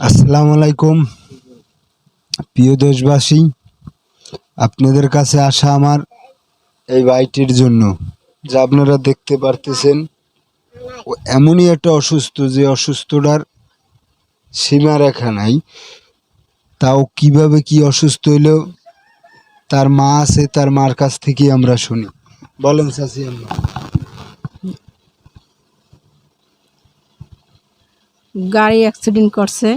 আসসালামু আলাইকুম প্রিয় দেশবাসী, আপনাদের কাছে আসা আমার এই ভাইটির জন্য। যা আপনারা দেখতে পারতেছেন, ও এমনই একটা অসুস্থ যে অসুস্থটার সীমা রেখা নাই। তাও কিভাবে কি অসুস্থ হইলো, তার মা আছে, তার মার কাছ থেকেই আমরা শুনি। বলেন চাচি আম্মা। গাড়ি অ্যাক্সিডেন্ট করছে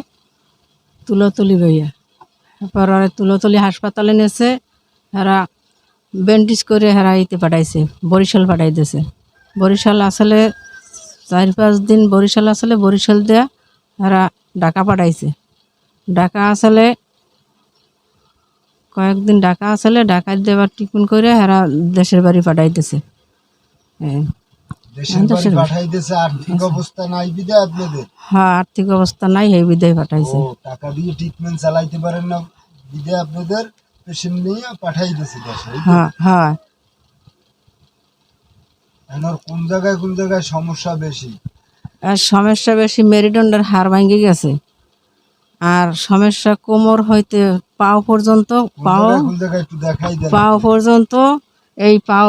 তুলোতলি ভাইয়া, এরপর ওরা তুলোতলি হাসপাতালে নেছে। এরা ব্যান্ডেজ করে হেরা ইতে পাঠাইছে, বরিশাল পাঠাই দিয়েছে। বরিশাল আসলে 4-5 দিন বরিশাল আসলে বরিশাল দেয়া এরা ঢাকা পাঠাইছে। ঢাকা আসলে কয়েকদিন ঢাকা আসলে ঢাকায় দেবার ট্রিটমেন্ট করে এরা দেশের বাড়ি পাঠাই দিয়েছে। দেশের বাড়ি পাঠাই দিয়েছে, আর্থিক অবস্থা নাই বিধায় আপনাদের। হ্যাঁ, আর্থিক অবস্থা নাই, এই বিদায় পাঠাইছে। ও টাকা দিয়ে ট্রিটমেন্ট চালাইতে পারেন না বিধায় আপনাদের পেশেন্ট নিয়ে পাঠাই দিয়েছে দেশে। হ্যাঁ হ্যাঁ, এখন কোন জায়গায় সমস্যা বেশি? আর সমস্যা বেশি মেরুদণ্ডের হাড় ভেঙে গেছে, আর সমস্যা কোমর হইতে পাও পর্যন্ত। কোন জায়গায় একটু দেখাই দেন। পাও পর্যন্ত, এই পাও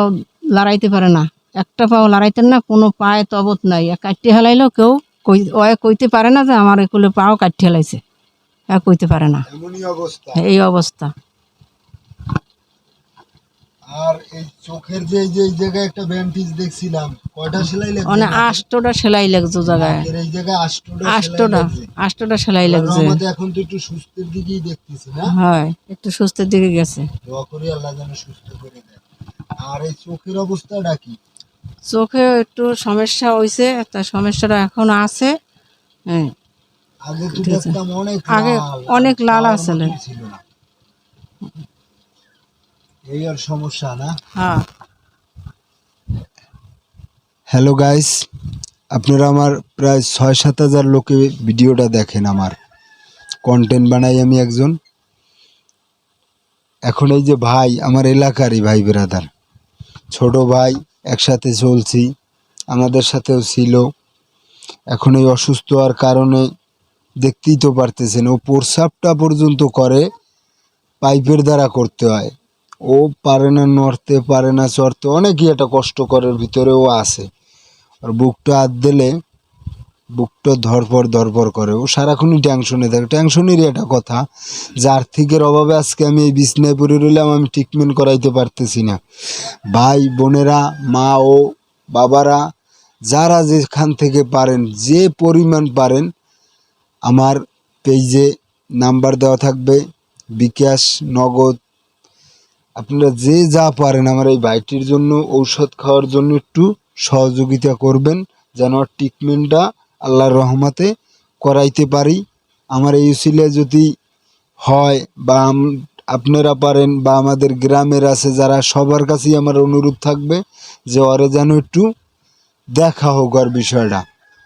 লড়াইতে পারে না, একটা পাও লড়াইতেন না, কোনো পায়ে তবত নাই। কাটতে হেলাইলেও কেউ কইতে পারে না যে আমার এগুলো পাও কাটতে হেলাইছে, কইতে পারে না। এমনই অবস্থা। এই অবস্থা। আর এই চোখের যে এই জায়গায় একটা ব্যান্ডেজ দেখছিলাম, কয়টা সেলাই লাগছে? মানে 8টা সেলাই লাগছে জায়গায়, এই জায়গায় 8টা সেলাই লাগছে। আমাদের এখন তো একটু সুস্থের দিকেই দেখতেছি না? হয়, একটু সুস্থের দিকে গেছে। দোয়া করি আল্লাহ যেন সুস্থ করে দেয়। আর এই চোখের অবস্থাটা কি? চোখে একটু সমস্যা হয়েছে, তা সমস্যাটা এখন আছে। হ্যাঁ, আগে তো দেখতাম আগে অনেক লাল আসলে। ছিল না। এই আর সমস্যা না? হ্যাঁ। হ্যালো গাইস, আপনারা আমার প্রায় 6-7 হাজার লোকে ভিডিওটা দেখেন। আমার কন্টেন্ট বানাই আমি একজন। এখন এই যে ভাই, আমার এলাকারই ভাই ব্রাদার, ছোট ভাই, একসাথে চলছি, আমাদের সাথেও ছিল। এখন এই অসুস্থ হওয়ার কারণে দেখতেই তো পারতেছেন, ও প্রস্রাবটা পর্যন্ত করে পাইপের দ্বারা করতে হয়। ও পারে না নড়তে, পারে না চড়তে, অনেকই একটা কষ্টকরের ভিতরে ও আছে। আর বুকটা হাত দিলে বুকটা ধরপর করে। ও সারাক্ষণই টেনশনে থাকে। টেনশনেরই একটা কথা যে আর্থিকের অভাবে আজকে আমি এই বিছনায় পড়ে রইলাম, আমি ট্রিটমেন্ট করাইতে পারতেছি না। ভাই বোনেরা, মা ও বাবারা, যারা যেখান থেকে পারেন, যে পরিমাণ পারেন, আমার পেজে নাম্বার দেওয়া থাকবে, বিকাশ, নগদ, আপনারা যে যা পারেন আমার এই ভাইটির জন্য ঔষধ খাওয়ার জন্য একটু সহযোগিতা করবেন, যেন ট্রিটমেন্টটা আল্লাহর রহমতে করাইতে পারি। আমার এই উসিলায় যদি হয় বা আপনারা পারেন বা আমাদের গ্রামের আছে যারা, সবার কাছেই আমার অনুরোধ থাকবে যে ওরে যেন একটু দেখা হোক। আর বিষয়টা,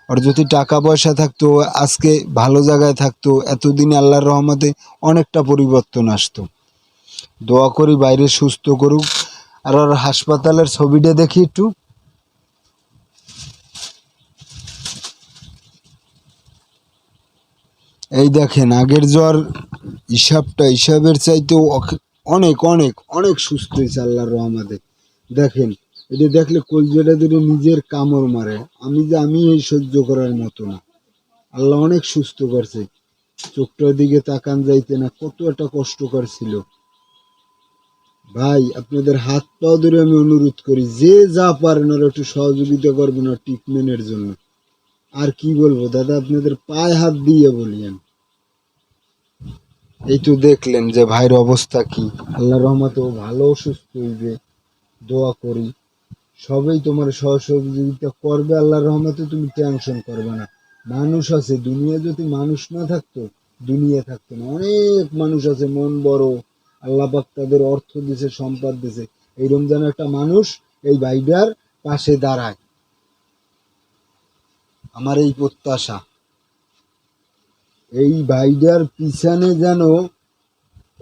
ওর যদি টাকা পয়সা থাকতো আজকে ভালো জায়গায় থাকতো, এতদিনে আল্লাহর রহমতে অনেকটা পরিবর্তন আসতো। দোয়া করি বাইরে সুস্থ করুক। আর ওর হাসপাতালের ছবিটা দেখি একটু। এই দেখেন, আগের জ্বর হিসাবের চাইতেও অনেক অনেক অনেক সুস্থ হয়েছে আল্লাহর রহমতে। দেখেন, এটা দেখলে কলজেটা ধরে নিজের কামড় মারে। আমি এই সহ্য করার মতো না। আল্লাহ অনেক সুস্থ করছে। চোখটার দিকে তাকান যাইতে না, কত একটা কষ্টকর ছিল। ভাই, আপনাদের হাত পাও ধরে আমি অনুরোধ করি, যে যা পারেন ওরা একটু সহযোগিতা করবেন ওর ট্রিটমেন্টের জন্য। আর কি বলবো দাদা, আপনাদের পায়ে হাত দিয়ে বলি আমি। এই তো দেখলেন যে ভাইয়ের অবস্থা কি। আল্লাহ রহমতে ও ভালো সুস্থ হইবে, দোয়া করি। সবাই তোমার সহযোগিতা করবে আল্লাহর রহমতে, তুমি টেনশন করবে না। মানুষ আছে দুনিয়া, যদি মানুষ না থাকতো দুনিয়া থাকতো না। অনেক মানুষ আছে মন বড়, আল্লাহ পাক তাদের অর্থ দিছে, সম্পদ দিছে, এই রমজান একটা মানুষ এই ভাইটার পাশে দাঁড়ায়। আমার এই প্রত্যাশা, এই ভাইটার পিছনে যেন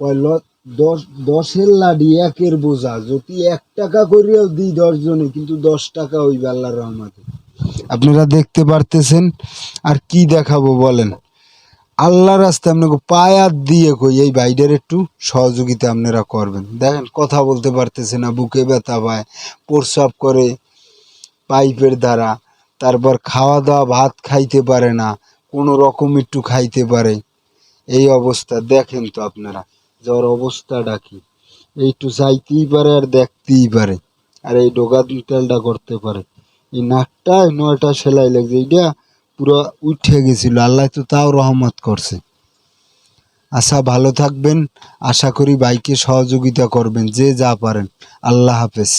10-10-এর লাডি 1-এর বোঝা, যদি 1 টাকা করিয়াও দিই 10 জনে, কিন্তু 10 টাকা হইবে আল্লাহর রহমতে। আপনারা দেখতে পারতেছেন, আর কি দেখাবো বলেন। আল্লাহর রাস্তায় আপনাকে পায়া দিয়ে কই এই ভাইডার একটু সহযোগিতা আপনারা করবেন। দেখেন কথা বলতে পারতেছে না, বুকে ব্যথা পায়, প্রস্রাব করে পাইপের দ্বারা, তারপর খাওয়া দাওয়া ভাত খাইতে পারে না, কোনো রকম একটু খাইতে পারে। এই অবস্থা দেখেন তো আপনারা, যার অবস্থাটা কি, এইটু চাইতেই পারে আর দেখতেই পারে, আর এই ডোগা তেলটা করতে পারে। এই নাকটায় 9টা সেলাই লাগছে, এইটা পুরো উঠে গেছিল, আল্লাহ তো তাও রহমত করছে। আচ্ছা, ভালো থাকবেন, আশা করি ভাইকে সহযোগিতা করবেন যে যা পারেন। আল্লাহ হাফেজ।